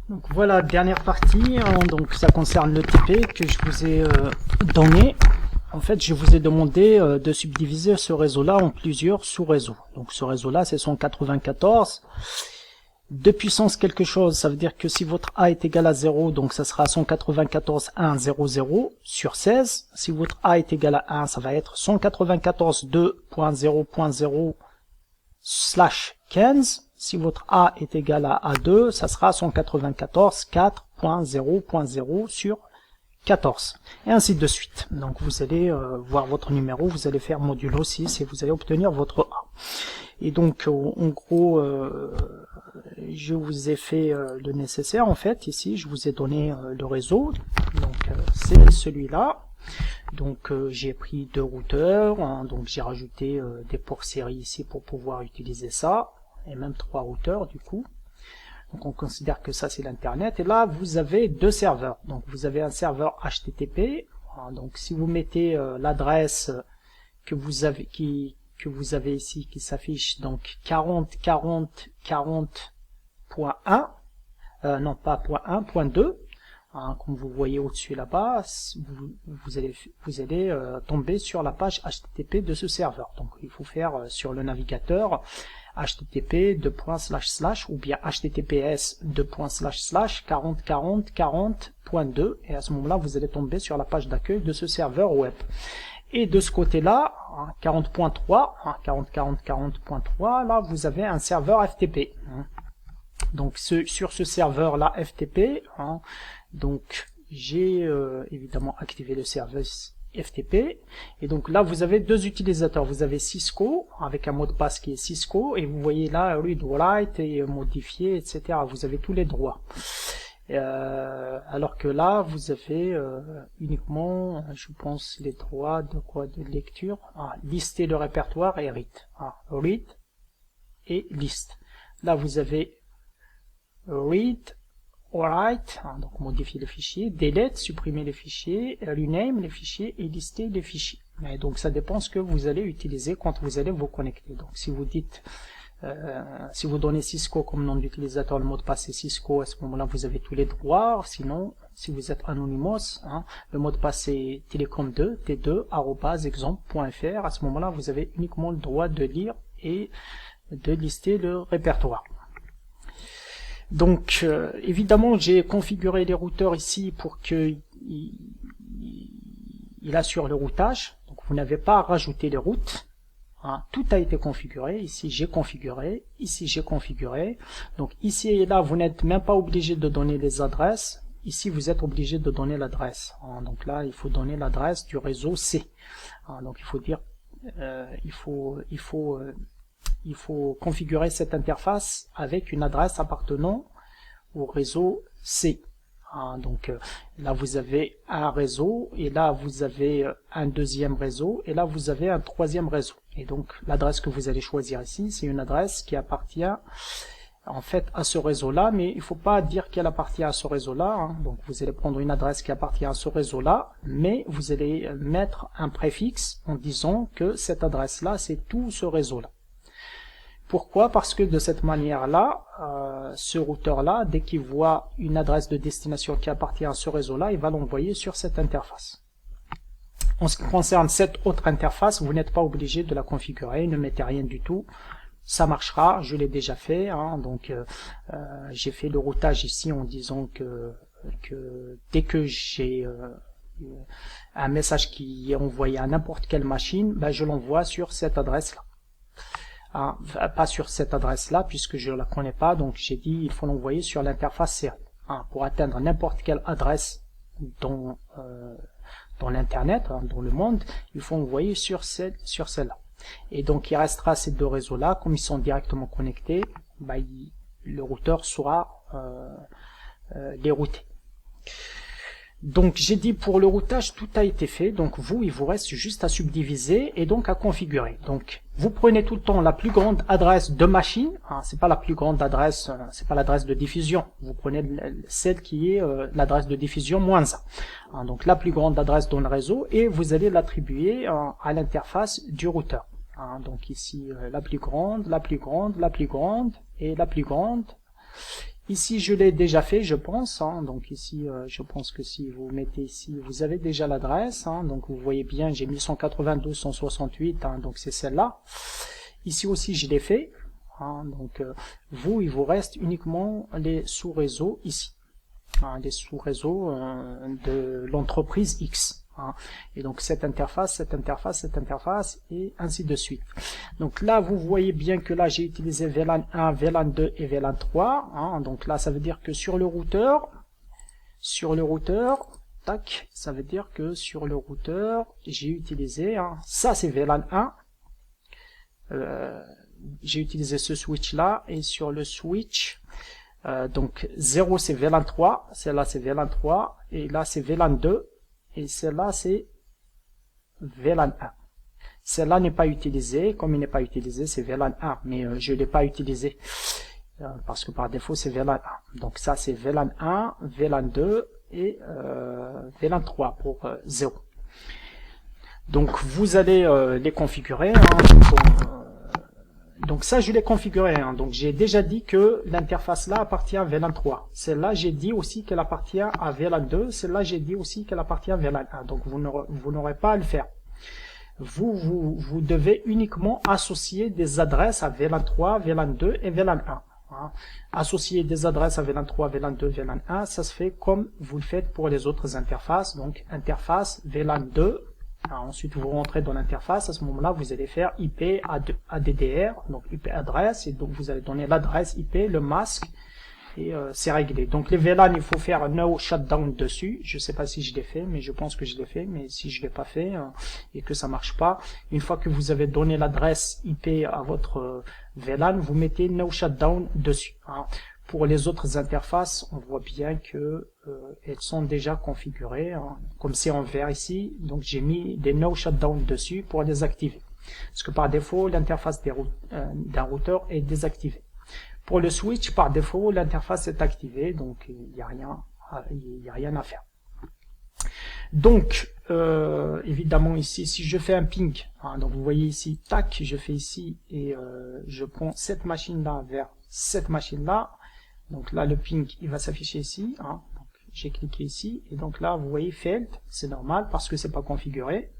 Donc voilà, dernière partie, hein, donc ça concerne le TP que je vous ai donné. En fait, je vous ai demandé de subdiviser ce réseau-là en plusieurs sous-réseaux. Donc ce réseau-là, c'est 194. De puissance quelque chose, ça veut dire que si votre A est égal à 0, donc ça sera 194.1.0.0 sur 16. Si votre A est égal à 1, ça va être 194.2.0.0 slash 15. Si votre A est égal à A2, ça sera 194.4.0.0 sur 14. Et ainsi de suite. Donc vous allez voir votre numéro, vous allez faire modulo 6 et vous allez obtenir votre A. Et donc en gros, je vous ai fait le nécessaire en fait. Ici, je vous ai donné le réseau. Donc c'est celui-là. Donc j'ai pris 2 routeurs, hein, donc j'ai rajouté des ports série ici pour pouvoir utiliser ça, et même 3 routeurs du coup. Donc on considère que ça c'est l'internet, et là vous avez 2 serveurs. Donc vous avez un serveur HTTP, hein, donc si vous mettez l'adresse que vous avez ici qui s'affiche, donc 40.40.40.1, non pas .1, .2, hein, comme vous voyez au-dessus là-bas, vous allez tomber sur la page HTTP de ce serveur. Donc il faut faire sur le navigateur http ou bien https 40.40.40.2, et à ce moment-là vous allez tomber sur la page d'accueil de ce serveur web. Et de ce côté-là, 40.3, 40.40.40.3, là vous avez un serveur FTP. Donc sur ce serveur-là FTP, hein, donc j'ai évidemment activé le service FTP, et donc là vous avez 2 utilisateurs. Vous avez Cisco avec un mot de passe qui est Cisco, et vous voyez là read write et modifier, etc. Vous avez tous les droits. Alors que là vous avez uniquement, je pense, les droits de lecture, lister le répertoire et read, read et list. Là vous avez read, write, donc modifier les fichiers, delete, supprimer les fichiers, rename les fichiers et lister les fichiers. Mais donc ça dépend ce que vous allez utiliser quand vous allez vous connecter. Donc si vous dites, si vous donnez Cisco comme nom d'utilisateur, le mot de passe est Cisco, à ce moment-là vous avez tous les droits. Sinon, si vous êtes anonymous, hein, le mot de passe est telecom2, t2@exemple.fr. À ce moment-là vous avez uniquement le droit de lire et de lister le répertoire. Donc évidemment j'ai configuré les routeurs ici pour qu'il assure le routage. Donc vous n'avez pas à rajouter les routes, hein, tout a été configuré. Ici j'ai configuré, ici j'ai configuré. Donc ici et là vous n'êtes même pas obligé de donner les adresses. Ici vous êtes obligé de donner l'adresse, hein. Donc là il faut donner l'adresse du réseau C, hein. Donc il faut dire il faut configurer cette interface avec une adresse appartenant au réseau C. Donc là vous avez un réseau, et là vous avez un deuxième réseau, et là vous avez un troisième réseau. Et donc l'adresse que vous allez choisir ici, c'est une adresse qui appartient en fait à ce réseau-là, mais il ne faut pas dire qu'elle appartient à ce réseau-là, hein. Donc vous allez prendre une adresse qui appartient à ce réseau-là, mais vous allez mettre un préfixe en disant que cette adresse-là, c'est tout ce réseau-là. Pourquoi? Parce que de cette manière-là, ce routeur-là, dès qu'il voit une adresse de destination qui appartient à ce réseau-là, il va l'envoyer sur cette interface. En ce qui concerne cette autre interface, vous n'êtes pas obligé de la configurer, ne mettez rien du tout. Ça marchera, je l'ai déjà fait, hein. Donc j'ai fait le routage ici en disant que dès que j'ai un message qui est envoyé à n'importe quelle machine, ben, je l'envoie sur cette adresse-là. Pas sur cette adresse-là, puisque je ne la connais pas, donc j'ai dit il faut l'envoyer sur l'interface série. Pour atteindre n'importe quelle adresse dans l'internet, dans le monde, il faut envoyer sur celle-là. Et donc il restera ces 2 réseaux-là, comme ils sont directement connectés, le routeur saura les router. Donc j'ai dit pour le routage tout a été fait, donc il vous reste juste à subdiviser et donc à configurer. Donc vous prenez tout le temps la plus grande adresse de machine, c'est pas la plus grande adresse, c'est pas l'adresse de diffusion, vous prenez celle qui est l'adresse de diffusion -1, donc la plus grande adresse dans le réseau, et vous allez l'attribuer à l'interface du routeur. Donc ici la plus grande, la plus grande, la plus grande et la plus grande. Ici, je l'ai déjà fait, je pense. Hein. Donc ici, je pense que si vous mettez ici, vous avez déjà l'adresse. Hein. Donc vous voyez bien, j'ai mis 192.168, hein, donc c'est celle-là. Ici aussi, je l'ai fait. Hein. Donc vous, il vous reste uniquement les sous-réseaux ici. Hein, les sous-réseaux de l'entreprise X. Hein. Et donc cette interface, cette interface, cette interface, et ainsi de suite. Donc là, vous voyez bien que là, j'ai utilisé VLAN 1, VLAN 2 et VLAN 3. Hein. Donc là, ça veut dire que sur le routeur, tac, ça veut dire que sur le routeur, j'ai utilisé, hein, ça c'est VLAN 1. J'ai utilisé ce switch là, et sur le switch, donc 0 c'est VLAN 3, celle-là c'est VLAN 3, et là c'est VLAN 2, et celle-là c'est VLAN 1. Celle-là n'est pas utilisée, comme il n'est pas utilisé, c'est VLAN 1, mais je ne l'ai pas utilisé, parce que par défaut c'est VLAN 1. Donc ça c'est VLAN 1, VLAN 2 et VLAN 3 pour 0. Donc vous allez les configurer, hein, donc ça je l'ai configuré, hein. Donc j'ai déjà dit que l'interface là appartient à VLAN 3. Celle-là j'ai dit aussi qu'elle appartient à VLAN 2. Celle-là j'ai dit aussi qu'elle appartient à VLAN 1. Donc vous n'aurez pas à le faire. Vous devez uniquement associer des adresses à VLAN 3, VLAN 2 et VLAN 1. Hein. Associer des adresses à VLAN 3, VLAN 2, VLAN 1, ça se fait comme vous le faites pour les autres interfaces. Donc interface VLAN 2. Alors, ensuite, vous rentrez dans l'interface. À ce moment-là, vous allez faire IP ADDR, donc IP adresse, et donc vous allez donner l'adresse IP, le masque, et c'est réglé. Donc les VLAN, il faut faire no shutdown dessus. Je sais pas si je l'ai fait, mais je pense que je l'ai fait. Mais si je l'ai pas fait et que ça marche pas, une fois que vous avez donné l'adresse IP à votre VLAN, vous mettez no shutdown dessus. Hein. Pour les autres interfaces, on voit bien que elles sont déjà configurées, hein, comme c'est en vert ici. Donc j'ai mis des no shutdown dessus pour les activer. Parce que par défaut, l'interface d'un routeur est désactivée. Pour le switch, par défaut, l'interface est activée, donc il n'y a rien à faire. Donc, évidemment ici, si je fais un ping, hein, donc vous voyez ici, tac, je fais ici, et je prends cette machine-là vers cette machine-là. Donc là, le ping, il va s'afficher ici. Hein. J'ai cliqué ici, et donc là, vous voyez failed, c'est normal parce que c'est pas configuré.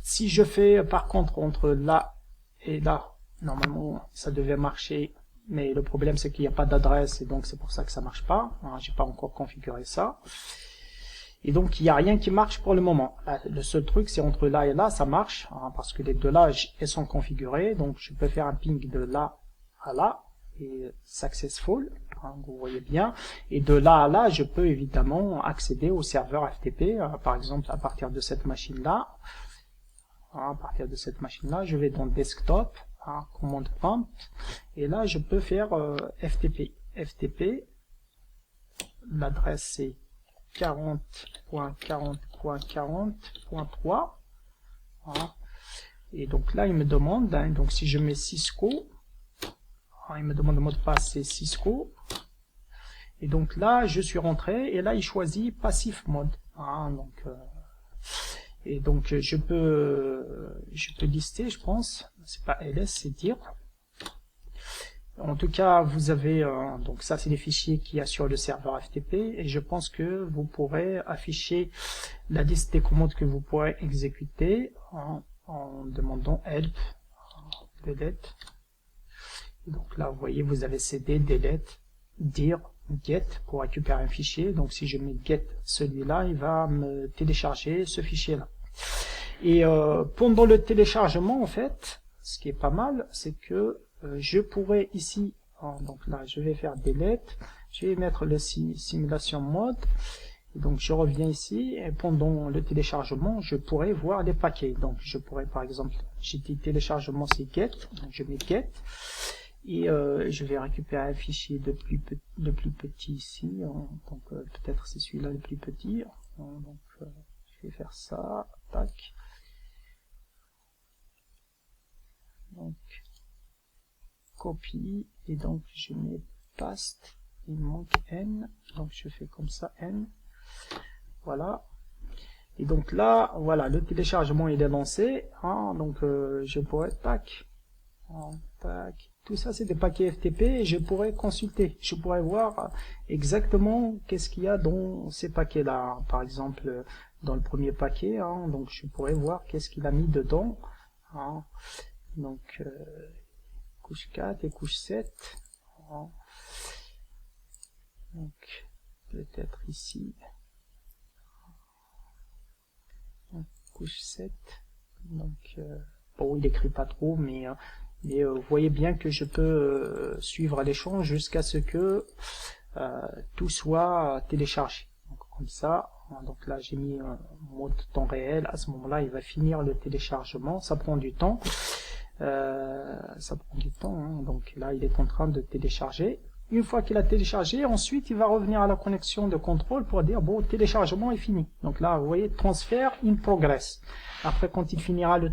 Si je fais, par contre, entre là et là, normalement, ça devait marcher, mais le problème, c'est qu'il n'y a pas d'adresse, et donc c'est pour ça que ça marche pas. Hein, j'ai pas encore configuré ça. Et donc, il n'y a rien qui marche pour le moment. Là, le seul truc, c'est entre là et là, ça marche, hein, parce que les deux là, elles sont configurées. Donc, je peux faire un ping de là à là, et successful, hein, vous voyez bien. Et de là à là, je peux évidemment accéder au serveur FTP, par exemple, à partir de cette machine-là. À partir de cette machine-là, je vais dans Desktop, commande prompt, et là, je peux faire FTP. FTP, l'adresse c'est 40.40.40.3. Hein. Et donc là, il me demande, hein, donc si je mets Cisco, il me demande le mot de passe, c'est Cisco. Et donc là, je suis rentré, et là, il choisit Passif Mode. Hein, donc, et donc, je peux lister, je pense. C'est pas ls, c'est dire. En tout cas, vous avez, donc ça, c'est les fichiers qu'il y a sur le serveur FTP, et je pense que vous pourrez afficher la liste des commandes que vous pourrez exécuter en demandant help, delete. Donc là, vous voyez, vous avez cd, delete, dir, get pour récupérer un fichier. Donc si je mets get celui-là, il va me télécharger ce fichier-là. Et pendant le téléchargement, en fait, ce qui est pas mal, c'est que je pourrais ici, donc là, je vais faire delete, je vais mettre le simulation mode. Et donc je reviens ici, et pendant le téléchargement, je pourrais voir les paquets. Donc je pourrais, par exemple, j'ai dit téléchargement, c'est get, donc je mets get. Et je vais récupérer un fichier de plus petit ici, donc peut-être c'est celui-là le plus petit, donc je vais faire ça, tac, donc copie, et donc je mets paste, il manque n, donc je fais comme ça, n, voilà, et donc là, voilà, le téléchargement il est lancé, hein, donc je pourrais, tac, tac, Tout ça, c'est des paquets FTP et je pourrais consulter. Je pourrais voir exactement qu'est-ce qu'il y a dans ces paquets-là. Par exemple, dans le premier paquet, hein, donc je pourrais voir qu'est-ce qu'il a mis dedans. Hein. Donc, couche 4 et couche 7. Hein. Donc, peut-être ici. Donc, couche 7. Donc, bon, il écrit pas trop, mais vous voyez bien que je peux suivre l'échange jusqu'à ce que tout soit téléchargé. Donc, comme ça, donc là j'ai mis un mode temps réel. À ce moment-là, il va finir le téléchargement. Ça prend du temps. Hein. Donc là, il est en train de télécharger. Une fois qu'il a téléchargé, ensuite il va revenir à la connexion de contrôle pour dire bon, téléchargement est fini. Donc là, vous voyez, transfert in progress. Après, quand il finira le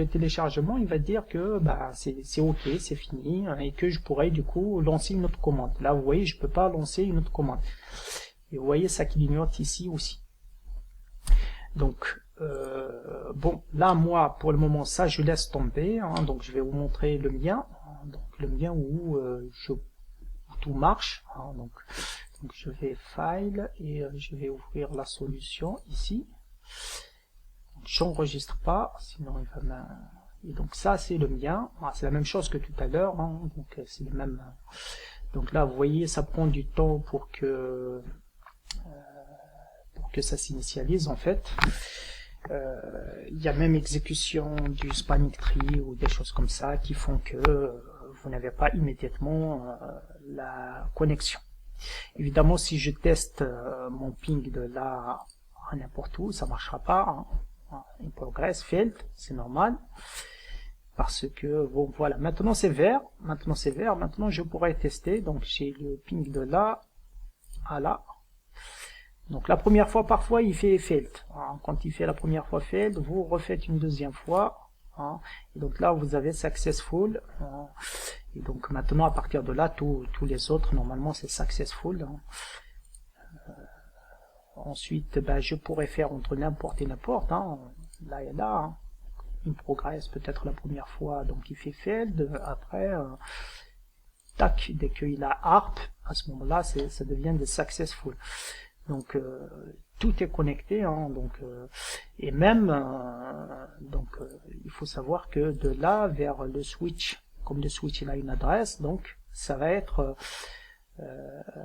téléchargement, il va dire que bah, c'est ok, c'est fini, et que je pourrais du coup lancer une autre commande. Là, vous voyez, je peux pas lancer une autre commande. Et vous voyez, ça clignote ici aussi. Donc, bon, là, moi, pour le moment, ça, je laisse tomber. Hein, donc, je vais vous montrer le mien. Donc, le mien où tout marche. Hein, donc, je vais File et je vais ouvrir la solution ici. J'enregistre pas, sinon il va et donc ça c'est le mien. Ah, c'est la même chose que tout à l'heure. Hein, donc c'est le même. Donc là vous voyez ça prend du temps pour que ça s'initialise en fait. Il y a même exécution du spanning tree ou des choses comme ça qui font que vous n'avez pas immédiatement la connexion. Évidemment, si je teste mon ping de là à n'importe où, ça marchera pas. Hein. In progress, failed, c'est normal. Parce que, bon, voilà, maintenant c'est vert. Maintenant je pourrais tester. Donc j'ai le ping de là à là. Donc la première fois, parfois, il fait failed. Hein. Quand il fait la première fois failed, vous refaites une deuxième fois. Hein. Et donc là, vous avez successful. Hein. Et donc maintenant, à partir de là, tous les autres, normalement, c'est successful. Hein. Ensuite, ben, je pourrais faire entre n'importe et n'importe. Hein. Là et là. Hein. Il progresse peut-être la première fois, donc il fait failed. Après, tac, dès qu'il a ARP, à ce moment-là, ça devient des successful. Donc tout est connecté, hein, donc et même il faut savoir que de là vers le switch, comme le switch il a une adresse, donc ça va être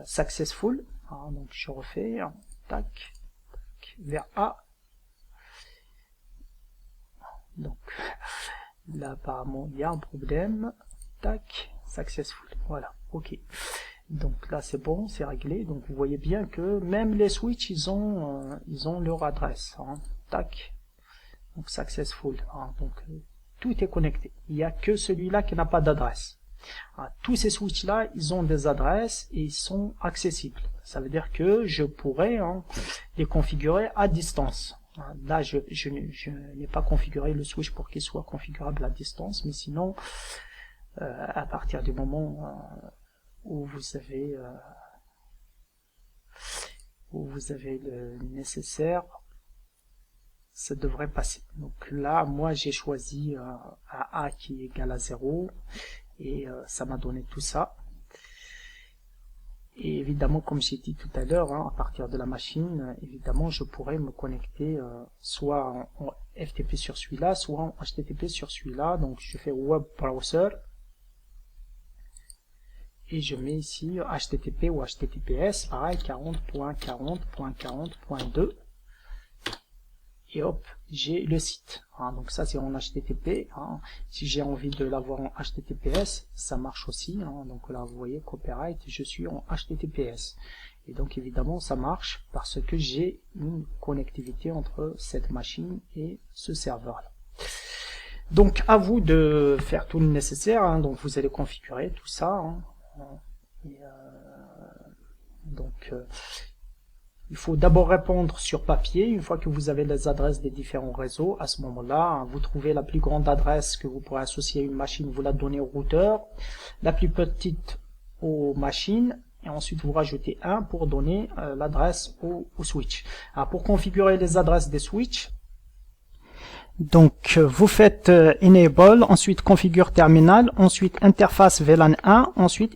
successful. Hein, donc je refais, hein, tac, vers A. Donc là apparemment il y a un problème. Tac, successful. Voilà, ok. Donc là c'est bon, c'est réglé. Donc vous voyez bien que même les switches ils ont leur adresse. Hein. Tac. Donc successful. Hein. Donc tout est connecté. Il n'y a que celui-là qui n'a pas d'adresse. Hein. Tous ces switches là, ils ont des adresses et ils sont accessibles. Ça veut dire que je pourrais les configurer à distance. Hein. Là je n'ai pas configuré le switch pour qu'il soit configurable à distance, mais sinon à partir du moment où vous avez le nécessaire, ça devrait passer. Donc là, moi j'ai choisi A qui est égal à 0 et ça m'a donné tout ça. Et évidemment, comme j'ai dit tout à l'heure, hein, à partir de la machine, évidemment, je pourrais me connecter soit en FTP sur celui-là, soit en HTTP sur celui-là. Donc je fais Web Browser. Et je mets ici HTTP ou HTTPS, pareil, 40.40.40.2. Et hop, j'ai le site. Hein, donc ça c'est en HTTP. Hein. Si j'ai envie de l'avoir en HTTPS, ça marche aussi. Hein. Donc là vous voyez, copyright, je suis en HTTPS. Et donc évidemment ça marche parce que j'ai une connectivité entre cette machine et ce serveur-là. Donc à vous de faire tout le nécessaire. Hein. Donc vous allez configurer tout ça. Hein. Et, il faut d'abord répondre sur papier. Une fois que vous avez les adresses des différents réseaux, à ce moment-là, vous trouvez la plus grande adresse que vous pourrez associer à une machine, vous la donnez au routeur, la plus petite aux machines, et ensuite vous rajoutez 1 pour donner l'adresse au switch. Alors, pour configurer les adresses des switches, Donc vous faites enable, ensuite configure terminal, ensuite interface VLAN 1, ensuite